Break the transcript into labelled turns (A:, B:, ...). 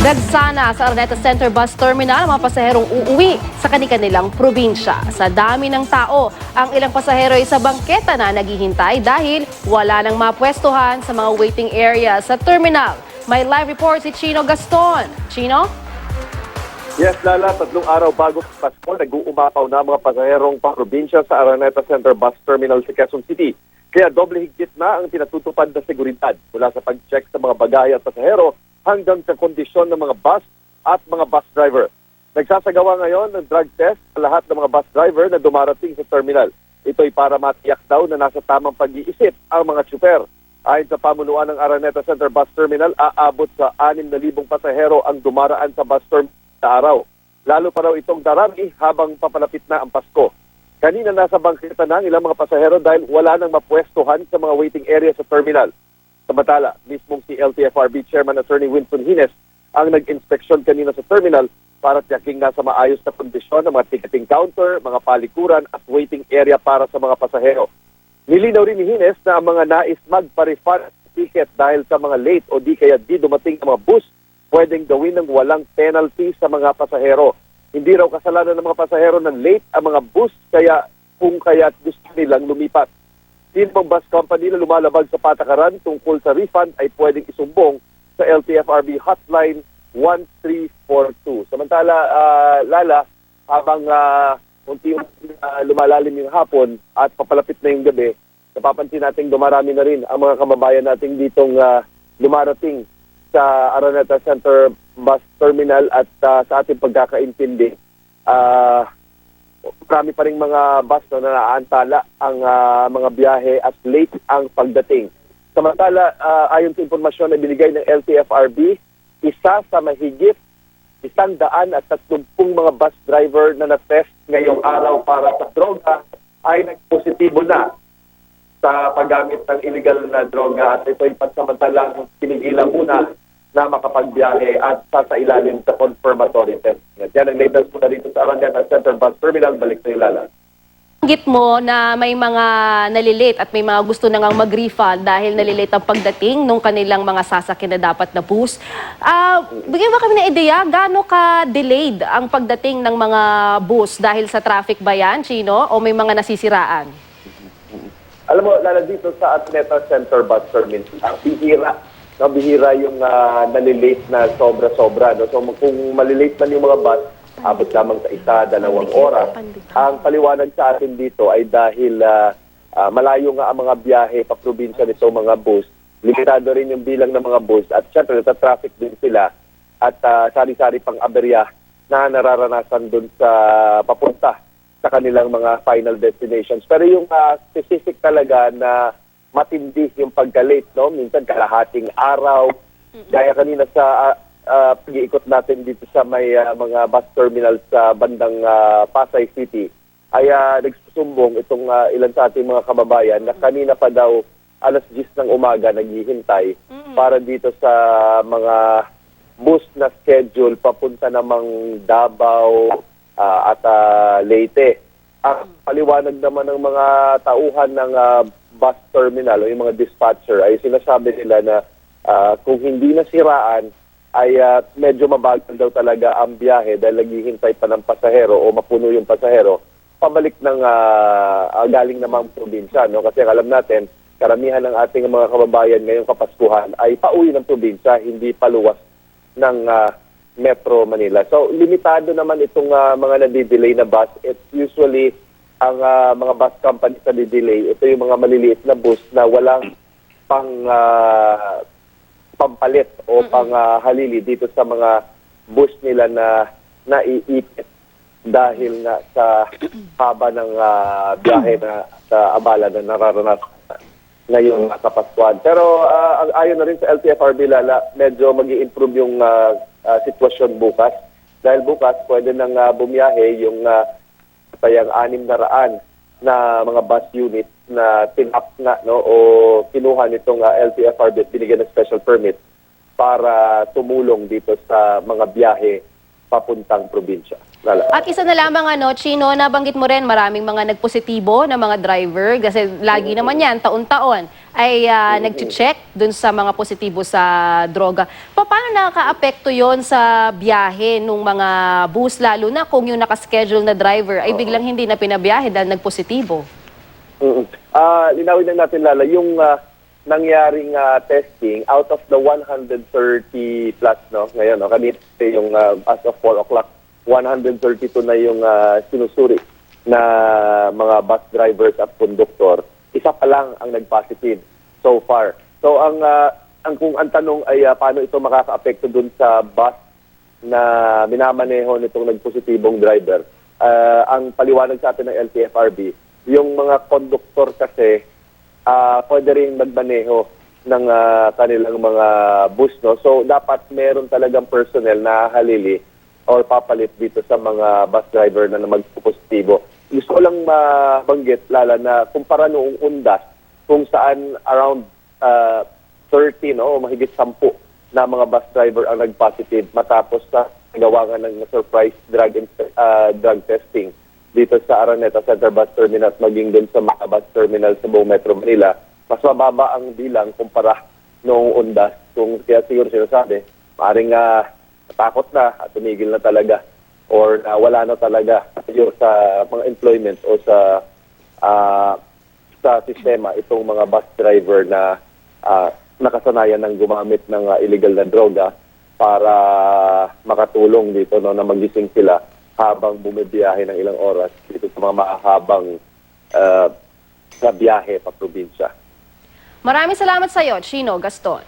A: Nagsana sa Araneta Center Bus Terminal ang mga pasaherong uuwi sa kanilang probinsya. Sa dami ng tao, ang ilang pasahero ay sa bangketa na naghihintay dahil wala nang mapwestuhan sa mga waiting area sa terminal. May live report si Chino Gaston. Chino?
B: Yes, Lala, 3 araw bago Pasko, nag-uumapaw na mga pasaherong pang-probinsya sa Araneta Center Bus Terminal sa Quezon City. Kaya doble higit na ang pinatutupad na seguridad mula sa pag-check sa mga bagay at pasahero hanggang sa kondisyon ng mga bus at mga bus driver. Nagsasagawa ngayon ng drug test sa lahat ng mga bus driver na dumarating sa terminal. Ito ay para matiyak daw na nasa tamang pag-iisip ang mga tsuper. Ayon sa pamunuan ng Araneta Center Bus Terminal, aabot sa 6,000 pasahero ang dumaraan sa bus terminal sa araw. Lalo pa raw itong darami habang papalapit na ang Pasko. Kanina nasa bangketa na ang ilang mga pasahero dahil wala nang mapwestuhan sa mga waiting area sa terminal. Samantala, mismong si LTFRB Chairman Attorney Winston Hines ang nag-inspeksyon kanina sa terminal para tiyaking nasa maayos na kondisyon ng mga ticketing counter, mga palikuran at waiting area para sa mga pasahero. Nilinaw rin ni Hines na ang mga nais magpa-refund ticket dahil sa mga late o di kaya di dumating ang mga bus, pwedeng gawin ng walang penalty sa mga pasahero. Hindi raw kasalanan ng mga pasahero ng late ang mga bus, kaya kung kaya gusto nilang lumipat. Sino pang bus company na lumalabag sa patakaran tungkol sa refund ay pwedeng isumbong sa LTFRB Hotline 1342. Samantala, Lala, habang unti-unti lumalalim yung hapon at papalapit na yung gabi, napapansin natin dumarami na rin ang mga kababayan natin ditong lumarating sa Araneta Center Bus Terminal at sa ating pagkakaintindi. Marami pa rin mga bus na naaantala ang mga biyahe at late ang pagdating. Samantala, ayon sa impormasyon na binigay ng LTFRB, isa sa mahigit 130 mga bus driver na na-test ngayong araw para sa droga ay nagpositibo na sa paggamit ng illegal na droga at ito ay pansamantalang pinigilan muna na makapagbiyahe at sasailalim sa confirmatory test. Yan ang latest po na dito sa Araneta Center Bus Terminal. Balik sa Ilala.
A: Banggit mo na may mga nalilate at may mga gusto na ngang mag-refund dahil nalilate ang pagdating ng kanilang mga sasakyan na dapat na bus. Bigyan mo kami ng ideya, gaano ka-delayed ang pagdating ng mga bus dahil sa traffic ba yan, Chino, o may mga nasisiraan?
B: Alam mo, Lala, dito sa Araneta Center Bus Terminal, ang bihira yung nalilate na sobra-sobra. No? So kung malilate man yung mga bus, abot lamang sa 1-2 oras. Ang paliwanag sa atin dito ay dahil malayo nga ang mga biyahe pa probinsya nito mga bus. Limitado rin yung bilang ng mga bus at syempre nata-traffic din sila at sari-sari pang aberya na nararanasan dun sa papunta sa kanilang mga final destinations. Pero yung specific talaga na matindi yung pagka-late, no? Minsan kalahating araw. Kaya kanina sa pag-iikot natin dito sa may mga bus terminals sa bandang Pasay City, ay nagsusumbong itong ilan sa ating mga kababayan na kanina pa daw 10:00 ng umaga naghihintay para dito sa mga bus na schedule papunta namang Davao at Leyte. Ang paliwanag naman ng mga tauhan ng bus terminal o yung mga dispatcher ay sinasabi nila na kung hindi nasiraan ay medyo mabagal daw talaga ang biyahe dahil naghihintay pa ng pasahero o mapuno yung pasahero pabalik ng galing namang probinsya. No? Kasi alam natin, karamihan ng ating mga kababayan ngayong Kapaskuhan ay pauwi ng probinsya, hindi paluwas ng Metro Manila. So limitado naman itong mga nadidelay na bus. It's usually ang mga bus companies na delay, ito yung mga maliliit na bus na walang pampalit o halili dito sa mga bus nila na naiipit dahil nga sa haba ng biyahe na sa abala na nararanasan ngayong Kapaskuhan. Pero ayon na rin sa LTFRB, Lala, medyo mag-i-improve yung sitwasyon bukas. Dahil bukas pwede nang bumiyahe yung sayang 600 na mga bus unit na tin-up nga, no, o kinuha nitong LTFRB at binigyan ng special permit para tumulong dito sa mga biyahe papuntang probinsya. Lala.
A: At isa na lamang, Chino, nabanggit mo rin maraming mga nagpositibo na mga driver kasi lagi naman yan, taon-taon, ay nag-check dun sa mga positibo sa droga. Paano nakaka-apekto yon sa biyahe ng mga bus, lalo na kung yung nakaschedule na driver ay biglang hindi na pinabiyahe dahil nagpositibo?
B: Linawin lang natin, Lala, yung nangyaring testing out of the 130 plus, no, ngayon, no, kanina yung as of 4 o'clock, 132 na yung sinusuri na mga bus drivers at conductor. Isa pa lang ang nag-positive so far. So ang kung ang tanong ay paano ito makaka-apekto dun sa bus na minamaneho nitong nagpositibong driver, ang paliwanag sa atin ng LTFRB, yung mga conductor kasi pwede rin magmaneho ng kanilang mga bus, no? So dapat meron talagang personnel na halili or papalit dito sa mga bus driver na magpositibo. Gusto ko lang mabanggit, Lala, na kumpara noong undas, kung saan around 13 o mahigit 10 na mga bus driver ang nag-positive matapos sa gawangan ng surprise drug testing dito sa Araneta Center Bus Terminal at maging dun sa mga bus terminal sa buong Metro Manila. Mas mababa ang bilang kumpara noong undas. Kung kaya siguro sinasabi, maaaring natakot na at tumigil na talaga or wala na talaga sa mga employment o sa sistema itong mga bus driver na nakasanayan ng gumamit ng illegal na droga para makatulong dito, no, na magising sila habang bumibiyahe ng ilang oras dito sa mga mahabang na biyahe pa probinsya.
A: Maraming salamat sa iyo, Chino Gaston.